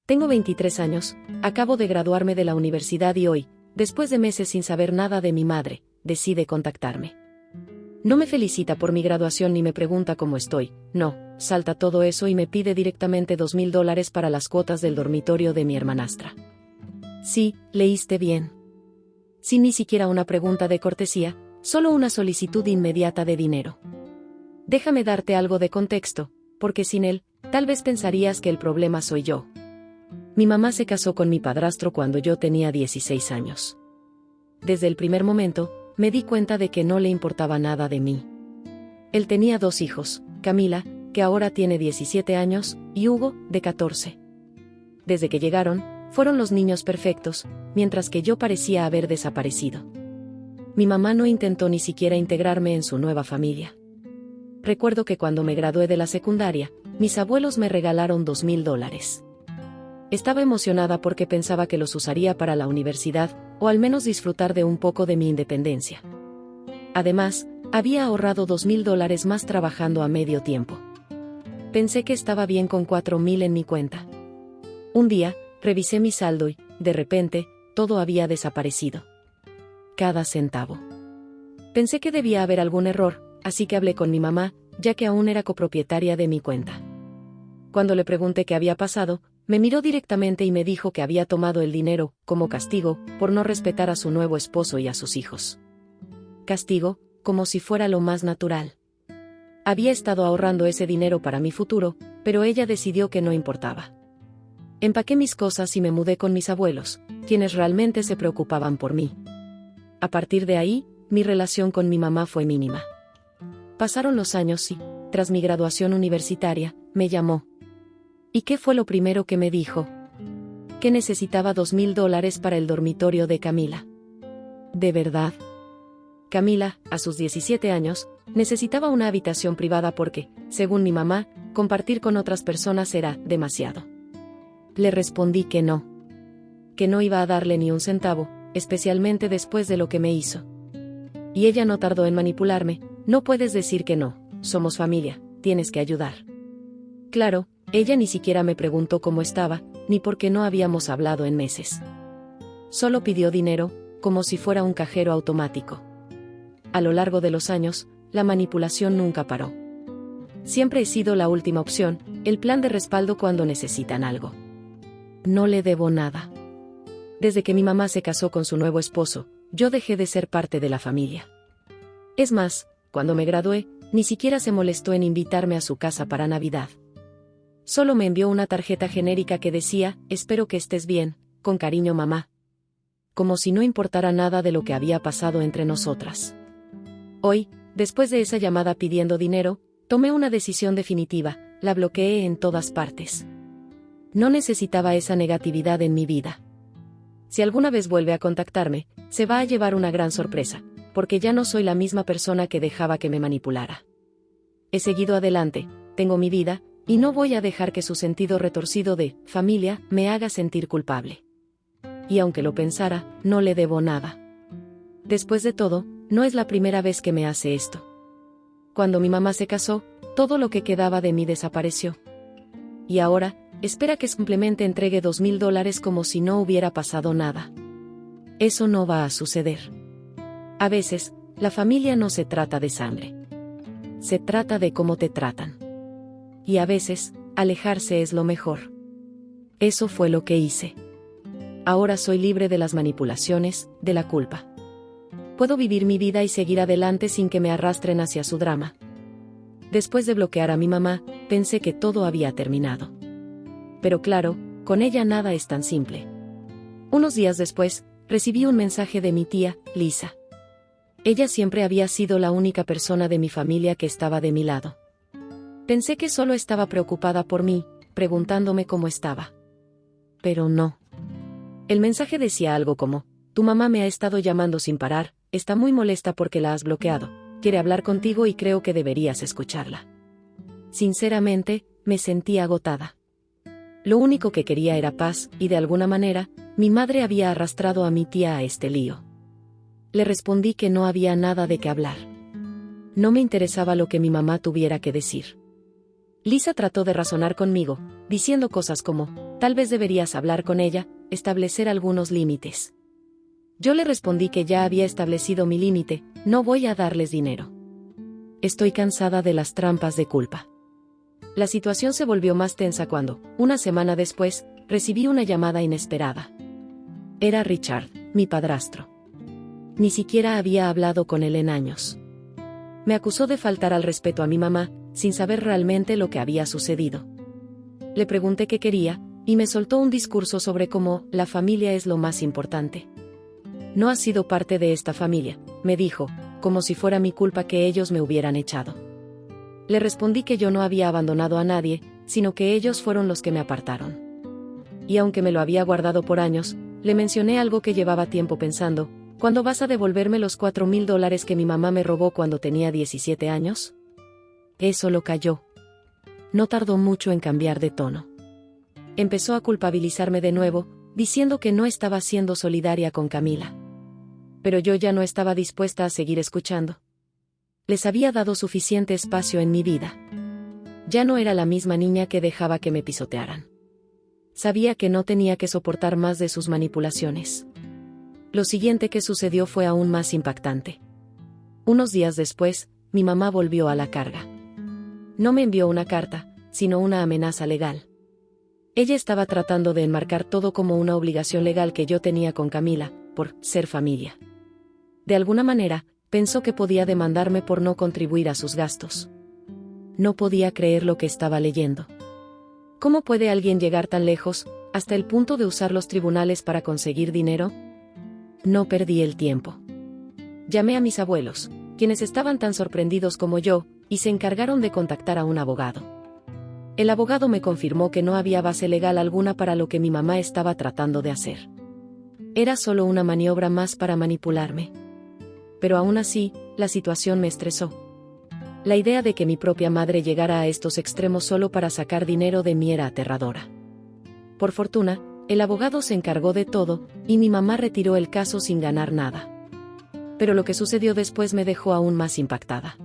Tengo 23 años, acabo de graduarme de la universidad y hoy, después de meses sin saber nada de mi madre, decide contactarme. No me felicita por mi graduación ni me pregunta cómo estoy, no, salta todo eso y me pide directamente $2,000 para las cuotas del dormitorio de mi hermanastra. Sí, leíste bien. Sin ni siquiera una pregunta de cortesía, solo una solicitud inmediata de dinero. Déjame darte algo de contexto, porque sin él, tal vez pensarías que el problema soy yo. Mi mamá se casó con mi padrastro cuando yo tenía 16 años. Desde el primer momento, me di cuenta de que no le importaba nada de mí. Él tenía 2 hijos, Camila, que ahora tiene 17 años, y Hugo, de 14. Desde que llegaron, fueron los niños perfectos, mientras que yo parecía haber desaparecido. Mi mamá no intentó ni siquiera integrarme en su nueva familia. Recuerdo que cuando me gradué de la secundaria, mis abuelos me regalaron $2,000. Estaba emocionada porque pensaba que los usaría para la universidad, o al menos disfrutar de un poco de mi independencia. Además, había ahorrado $2,000 más trabajando a medio tiempo. Pensé que estaba bien con $4,000 en mi cuenta. Un día, revisé mi saldo y, de repente, todo había desaparecido. Cada centavo. Pensé que debía haber algún error, así que hablé con mi mamá, ya que aún era copropietaria de mi cuenta. Cuando le pregunté qué había pasado, me miró directamente y me dijo que había tomado el dinero, como castigo, por no respetar a su nuevo esposo y a sus hijos. Castigo, como si fuera lo más natural. Había estado ahorrando ese dinero para mi futuro, pero ella decidió que no importaba. Empaqué mis cosas y me mudé con mis abuelos, quienes realmente se preocupaban por mí. A partir de ahí, mi relación con mi mamá fue mínima. Pasaron los años y, tras mi graduación universitaria, me llamó. ¿Y qué fue lo primero que me dijo? Que necesitaba $2,000 para el dormitorio de Camila. ¿De verdad? Camila, a sus 17 años, necesitaba una habitación privada porque, según mi mamá, compartir con otras personas era demasiado. Le respondí que no iba a darle ni un centavo, especialmente después de lo que me hizo. Y ella no tardó en manipularme, no puedes decir que no, somos familia, tienes que ayudar. Claro, ella ni siquiera me preguntó cómo estaba, ni por qué no habíamos hablado en meses. Solo pidió dinero, como si fuera un cajero automático. A lo largo de los años, la manipulación nunca paró. Siempre he sido la última opción, el plan de respaldo cuando necesitan algo. No le debo nada. Desde que mi mamá se casó con su nuevo esposo, yo dejé de ser parte de la familia. Es más, cuando me gradué, ni siquiera se molestó en invitarme a su casa para Navidad. Solo me envió una tarjeta genérica que decía, espero que estés bien, con cariño mamá. Como si no importara nada de lo que había pasado entre nosotras. Hoy, después de esa llamada pidiendo dinero, tomé una decisión definitiva, la bloqueé en todas partes. No necesitaba esa negatividad en mi vida. Si alguna vez vuelve a contactarme, se va a llevar una gran sorpresa, porque ya no soy la misma persona que dejaba que me manipulara. He seguido adelante, tengo mi vida, y no voy a dejar que su sentido retorcido de familia me haga sentir culpable. Y aunque lo pensara, no le debo nada. Después de todo, no es la primera vez que me hace esto. Cuando mi mamá se casó, todo lo que quedaba de mí desapareció. Y ahora, espera que simplemente entregue $2,000 como si no hubiera pasado nada. Eso no va a suceder. A veces, la familia no se trata de sangre. Se trata de cómo te tratan. Y a veces, alejarse es lo mejor. Eso fue lo que hice. Ahora soy libre de las manipulaciones, de la culpa. Puedo vivir mi vida y seguir adelante sin que me arrastren hacia su drama. Después de bloquear a mi mamá, pensé que todo había terminado. Pero claro, con ella nada es tan simple. Unos días después, recibí un mensaje de mi tía, Lisa. Ella siempre había sido la única persona de mi familia que estaba de mi lado. Pensé que solo estaba preocupada por mí, preguntándome cómo estaba. Pero no. El mensaje decía algo como, tu mamá me ha estado llamando sin parar, está muy molesta porque la has bloqueado, quiere hablar contigo y creo que deberías escucharla. Sinceramente, me sentí agotada. Lo único que quería era paz, y de alguna manera, mi madre había arrastrado a mi tía a este lío. Le respondí que no había nada de qué hablar. No me interesaba lo que mi mamá tuviera que decir. Lisa trató de razonar conmigo, diciendo cosas como, tal vez deberías hablar con ella, establecer algunos límites. Yo le respondí que ya había establecido mi límite, no voy a darles dinero. Estoy cansada de las trampas de culpa. La situación se volvió más tensa cuando, una semana después, recibí una llamada inesperada. Era Richard, mi padrastro. Ni siquiera había hablado con él en años. Me acusó de faltar al respeto a mi mamá, sin saber realmente lo que había sucedido. Le pregunté qué quería, y me soltó un discurso sobre cómo la familia es lo más importante. No has sido parte de esta familia, me dijo, como si fuera mi culpa que ellos me hubieran echado. Le respondí que yo no había abandonado a nadie, sino que ellos fueron los que me apartaron. Y aunque me lo había guardado por años, le mencioné algo que llevaba tiempo pensando: ¿cuándo vas a devolverme los $4,000 que mi mamá me robó cuando tenía 17 años? Eso lo calló. No tardó mucho en cambiar de tono. Empezó a culpabilizarme de nuevo, diciendo que no estaba siendo solidaria con Camila. Pero yo ya no estaba dispuesta a seguir escuchando. Les había dado suficiente espacio en mi vida. Ya no era la misma niña que dejaba que me pisotearan. Sabía que no tenía que soportar más de sus manipulaciones. Lo siguiente que sucedió fue aún más impactante. Unos días después, mi mamá volvió a la carga. No me envió una carta, sino una amenaza legal. Ella estaba tratando de enmarcar todo como una obligación legal que yo tenía con Camila, por ser familia. De alguna manera, pensó que podía demandarme por no contribuir a sus gastos. No podía creer lo que estaba leyendo. ¿Cómo puede alguien llegar tan lejos, hasta el punto de usar los tribunales para conseguir dinero? No perdí el tiempo. Llamé a mis abuelos, quienes estaban tan sorprendidos como yo, y se encargaron de contactar a un abogado. El abogado me confirmó que no había base legal alguna para lo que mi mamá estaba tratando de hacer. Era solo una maniobra más para manipularme. Pero aún así, la situación me estresó. La idea de que mi propia madre llegara a estos extremos solo para sacar dinero de mí era aterradora. Por fortuna, el abogado se encargó de todo, y mi mamá retiró el caso sin ganar nada. Pero lo que sucedió después me dejó aún más impactada.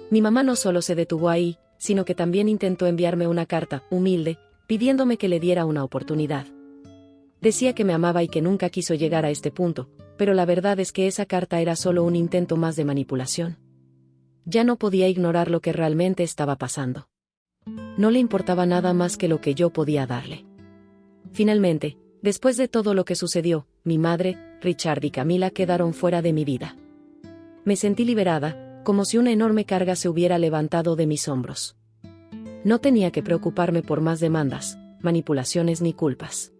Mi mamá no solo se detuvo ahí, sino que también intentó enviarme una carta, humilde, pidiéndome que le diera una oportunidad. Decía que me amaba y que nunca quiso llegar a este punto, pero la verdad es que esa carta era solo un intento más de manipulación. Ya no podía ignorar lo que realmente estaba pasando. No le importaba nada más que lo que yo podía darle. Finalmente, después de todo lo que sucedió, mi madre, Richard y Camila quedaron fuera de mi vida. Me sentí liberada, como si una enorme carga se hubiera levantado de mis hombros. No tenía que preocuparme por más demandas, manipulaciones ni culpas.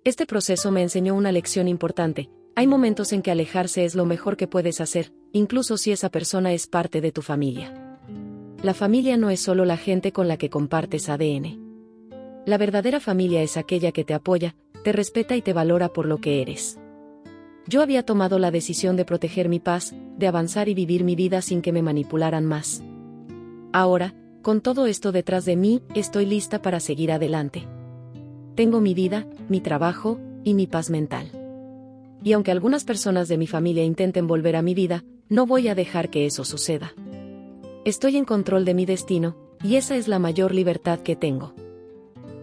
Este proceso me enseñó una lección importante: hay momentos en que alejarse es lo mejor que puedes hacer, incluso si esa persona es parte de tu familia. La familia no es solo la gente con la que compartes ADN. La verdadera familia es aquella que te apoya, te respeta y te valora por lo que eres. Yo había tomado la decisión de proteger mi paz, de avanzar y vivir mi vida sin que me manipularan más. Ahora, con todo esto detrás de mí, estoy lista para seguir adelante. Tengo mi vida, mi trabajo, y mi paz mental. Y aunque algunas personas de mi familia intenten volver a mi vida, no voy a dejar que eso suceda. Estoy en control de mi destino, y esa es la mayor libertad que tengo.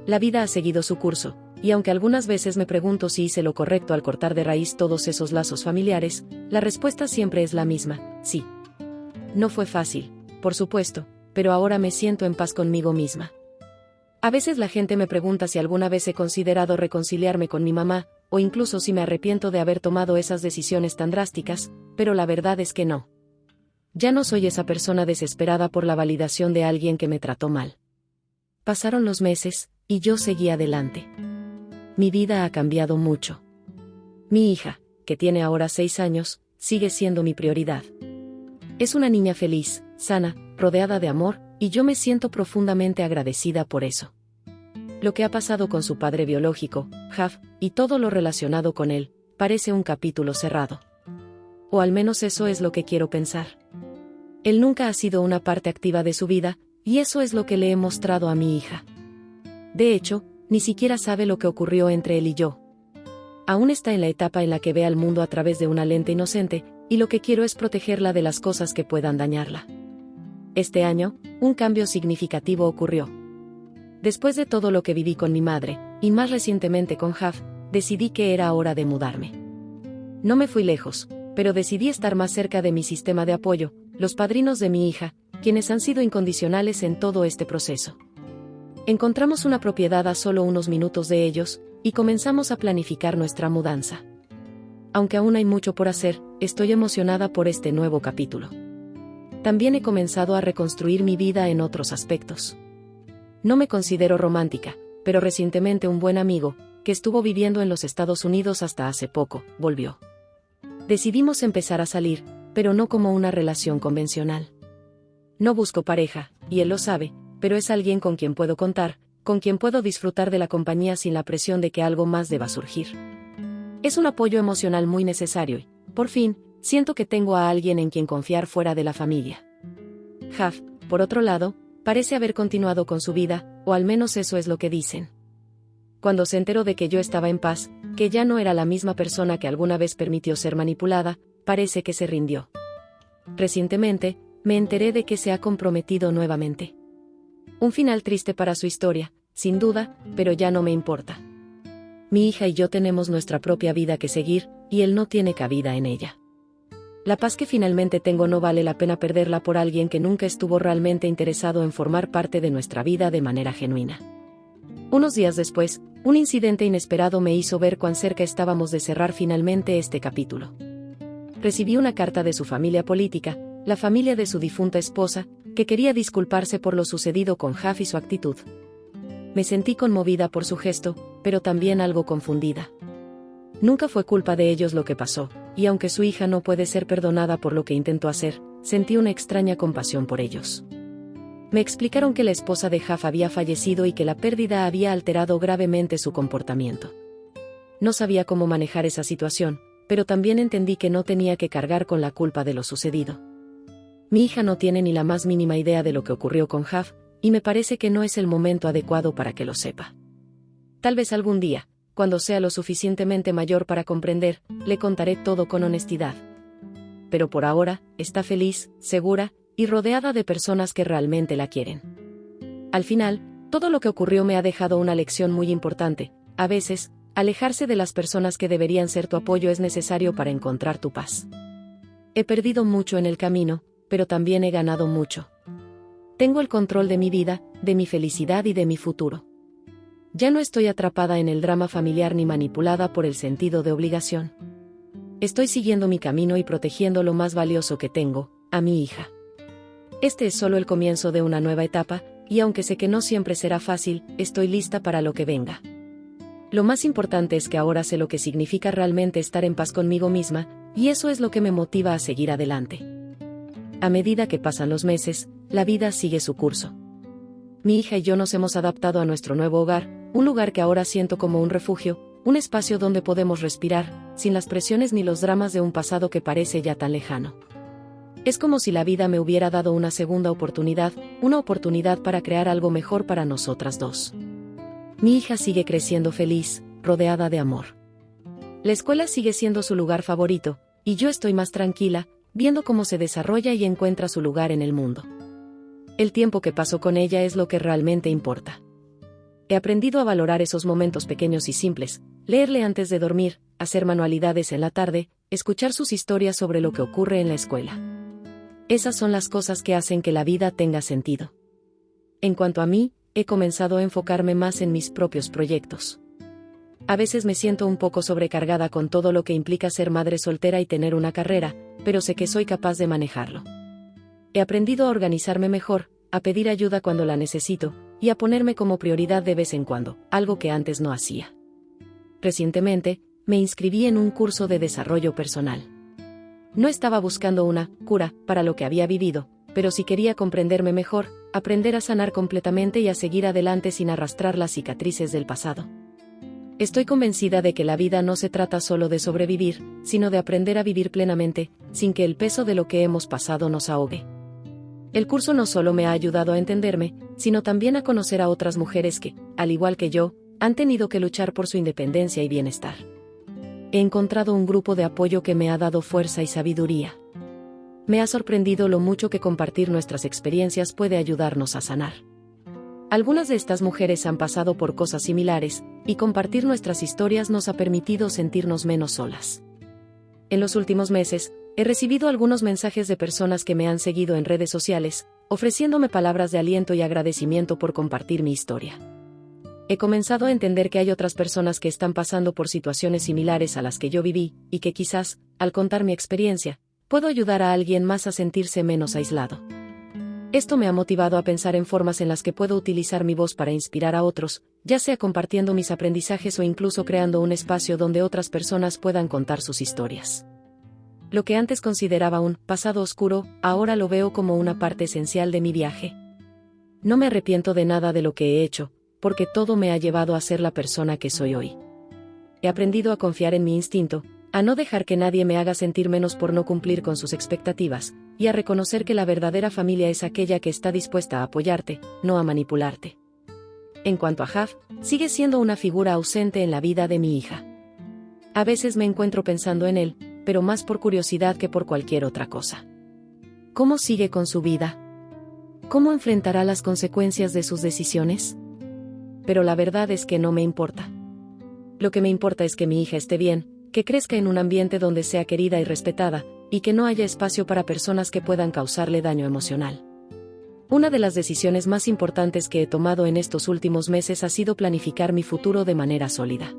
La vida ha seguido su curso, y aunque algunas veces me pregunto si hice lo correcto al cortar de raíz todos esos lazos familiares, la respuesta siempre es la misma: sí. No fue fácil, por supuesto, pero ahora me siento en paz conmigo misma. A veces la gente me pregunta si alguna vez he considerado reconciliarme con mi mamá, o incluso si me arrepiento de haber tomado esas decisiones tan drásticas, pero la verdad es que no. Ya no soy esa persona desesperada por la validación de alguien que me trató mal. Pasaron los meses, y yo seguí adelante. Mi vida ha cambiado mucho. Mi hija, que tiene ahora 6 años, sigue siendo mi prioridad. Es una niña feliz, sana, rodeada de amor, y yo me siento profundamente agradecida por eso. Lo que ha pasado con su padre biológico, Jav, y todo lo relacionado con él, parece un capítulo cerrado. O al menos eso es lo que quiero pensar. Él nunca ha sido una parte activa de su vida, y eso es lo que le he mostrado a mi hija. De hecho, ni siquiera sabe lo que ocurrió entre él y yo. Aún está en la etapa en la que ve al mundo a través de una lente inocente, y lo que quiero es protegerla de las cosas que puedan dañarla. Este año, un cambio significativo ocurrió. Después de todo lo que viví con mi madre, y más recientemente con Jaf, decidí que era hora de mudarme. No me fui lejos, pero decidí estar más cerca de mi sistema de apoyo, los padrinos de mi hija, quienes han sido incondicionales en todo este proceso. Encontramos una propiedad a solo unos minutos de ellos, y comenzamos a planificar nuestra mudanza. Aunque aún hay mucho por hacer, estoy emocionada por este nuevo capítulo. También he comenzado a reconstruir mi vida en otros aspectos. No me considero romántica, pero recientemente un buen amigo, que estuvo viviendo en los Estados Unidos hasta hace poco, volvió. Decidimos empezar a salir, pero no como una relación convencional. No busco pareja, y él lo sabe, pero es alguien con quien puedo contar, con quien puedo disfrutar de la compañía sin la presión de que algo más deba surgir. Es un apoyo emocional muy necesario y, por fin, siento que tengo a alguien en quien confiar fuera de la familia. Jaf, por otro lado, parece haber continuado con su vida, o al menos eso es lo que dicen. Cuando se enteró de que yo estaba en paz, que ya no era la misma persona que alguna vez permitió ser manipulada, parece que se rindió. Recientemente, me enteré de que se ha comprometido nuevamente. Un final triste para su historia, sin duda, pero ya no me importa. Mi hija y yo tenemos nuestra propia vida que seguir, y él no tiene cabida en ella. La paz que finalmente tengo no vale la pena perderla por alguien que nunca estuvo realmente interesado en formar parte de nuestra vida de manera genuina. Unos días después, un incidente inesperado me hizo ver cuán cerca estábamos de cerrar finalmente este capítulo. Recibí una carta de su familia política, la familia de su difunta esposa, que quería disculparse por lo sucedido con Jaf y su actitud. Me sentí conmovida por su gesto, pero también algo confundida. Nunca fue culpa de ellos lo que pasó, y aunque su hija no puede ser perdonada por lo que intentó hacer, sentí una extraña compasión por ellos. Me explicaron que la esposa de Jaf había fallecido y que la pérdida había alterado gravemente su comportamiento. No sabía cómo manejar esa situación, pero también entendí que no tenía que cargar con la culpa de lo sucedido. Mi hija no tiene ni la más mínima idea de lo que ocurrió con Jaf, y me parece que no es el momento adecuado para que lo sepa. Tal vez algún día, cuando sea lo suficientemente mayor para comprender, le contaré todo con honestidad. Pero por ahora, está feliz, segura, y rodeada de personas que realmente la quieren. Al final, todo lo que ocurrió me ha dejado una lección muy importante. A veces, alejarse de las personas que deberían ser tu apoyo es necesario para encontrar tu paz. He perdido mucho en el camino, pero también he ganado mucho. Tengo el control de mi vida, de mi felicidad y de mi futuro. Ya no estoy atrapada en el drama familiar ni manipulada por el sentido de obligación. Estoy siguiendo mi camino y protegiendo lo más valioso que tengo, a mi hija. Este es solo el comienzo de una nueva etapa, y aunque sé que no siempre será fácil, estoy lista para lo que venga. Lo más importante es que ahora sé lo que significa realmente estar en paz conmigo misma, y eso es lo que me motiva a seguir adelante. A medida que pasan los meses, la vida sigue su curso. Mi hija y yo nos hemos adaptado a nuestro nuevo hogar, un lugar que ahora siento como un refugio, un espacio donde podemos respirar, sin las presiones ni los dramas de un pasado que parece ya tan lejano. Es como si la vida me hubiera dado una segunda oportunidad, una oportunidad para crear algo mejor para nosotras dos. Mi hija sigue creciendo feliz, rodeada de amor. La escuela sigue siendo su lugar favorito, y yo estoy más tranquila, viendo cómo se desarrolla y encuentra su lugar en el mundo. El tiempo que paso con ella es lo que realmente importa. He aprendido a valorar esos momentos pequeños y simples, leerle antes de dormir, hacer manualidades en la tarde, escuchar sus historias sobre lo que ocurre en la escuela. Esas son las cosas que hacen que la vida tenga sentido. En cuanto a mí, he comenzado a enfocarme más en mis propios proyectos. A veces me siento un poco sobrecargada con todo lo que implica ser madre soltera y tener una carrera, pero sé que soy capaz de manejarlo. He aprendido a organizarme mejor, a pedir ayuda cuando la necesito, y a ponerme como prioridad de vez en cuando, algo que antes no hacía. Recientemente, me inscribí en un curso de desarrollo personal. No estaba buscando una cura para lo que había vivido, pero sí quería comprenderme mejor, aprender a sanar completamente y a seguir adelante sin arrastrar las cicatrices del pasado. Estoy convencida de que la vida no se trata solo de sobrevivir, sino de aprender a vivir plenamente, sin que el peso de lo que hemos pasado nos ahogue. El curso no solo me ha ayudado a entenderme, sino también a conocer a otras mujeres que, al igual que yo, han tenido que luchar por su independencia y bienestar. He encontrado un grupo de apoyo que me ha dado fuerza y sabiduría. Me ha sorprendido lo mucho que compartir nuestras experiencias puede ayudarnos a sanar. Algunas de estas mujeres han pasado por cosas similares, y compartir nuestras historias nos ha permitido sentirnos menos solas. En los últimos meses, he recibido algunos mensajes de personas que me han seguido en redes sociales, ofreciéndome palabras de aliento y agradecimiento por compartir mi historia. He comenzado a entender que hay otras personas que están pasando por situaciones similares a las que yo viví, y que quizás, al contar mi experiencia, puedo ayudar a alguien más a sentirse menos aislado. Esto me ha motivado a pensar en formas en las que puedo utilizar mi voz para inspirar a otros, ya sea compartiendo mis aprendizajes o incluso creando un espacio donde otras personas puedan contar sus historias. Lo que antes consideraba un pasado oscuro, ahora lo veo como una parte esencial de mi viaje. No me arrepiento de nada de lo que he hecho, porque todo me ha llevado a ser la persona que soy hoy. He aprendido a confiar en mi instinto, a no dejar que nadie me haga sentir menos por no cumplir con sus expectativas, y a reconocer que la verdadera familia es aquella que está dispuesta a apoyarte, no a manipularte. En cuanto a Haf, sigue siendo una figura ausente en la vida de mi hija. A veces me encuentro pensando en él, pero más por curiosidad que por cualquier otra cosa. ¿Cómo sigue con su vida? ¿Cómo enfrentará las consecuencias de sus decisiones? Pero la verdad es que no me importa. Lo que me importa es que mi hija esté bien, que crezca en un ambiente donde sea querida y respetada, y que no haya espacio para personas que puedan causarle daño emocional. Una de las decisiones más importantes que he tomado en estos últimos meses ha sido planificar mi futuro de manera sólida.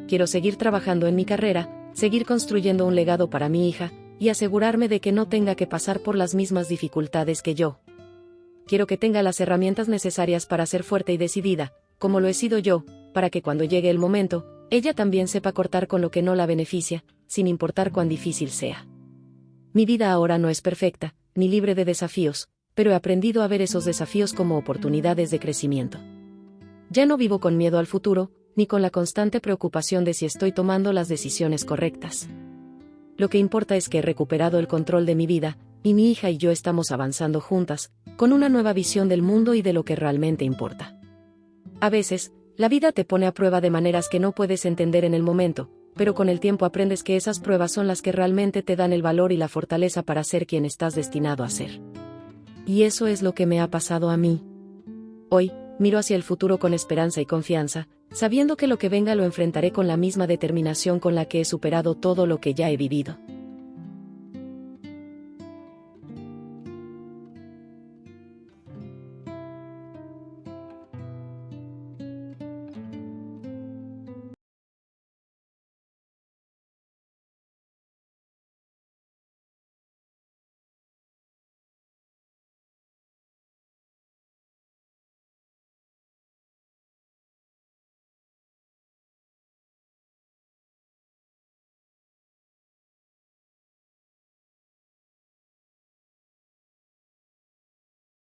Quiero seguir trabajando en mi carrera, seguir construyendo un legado para mi hija, y asegurarme de que no tenga que pasar por las mismas dificultades que yo. Quiero que tenga las herramientas necesarias para ser fuerte y decidida, como lo he sido yo, para que cuando llegue el momento, ella también sepa cortar con lo que no la beneficia, sin importar cuán difícil sea. Mi vida ahora no es perfecta, ni libre de desafíos, pero he aprendido a ver esos desafíos como oportunidades de crecimiento. Ya no vivo con miedo al futuro, ni con la constante preocupación de si estoy tomando las decisiones correctas. Lo que importa es que he recuperado el control de mi vida, y mi hija y yo estamos avanzando juntas, con una nueva visión del mundo y de lo que realmente importa. A veces, la vida te pone a prueba de maneras que no puedes entender en el momento, pero con el tiempo aprendes que esas pruebas son las que realmente te dan el valor y la fortaleza para ser quien estás destinado a ser. Y eso es lo que me ha pasado a mí. Hoy, miro hacia el futuro con esperanza y confianza, sabiendo que lo que venga lo enfrentaré con la misma determinación con la que he superado todo lo que ya he vivido.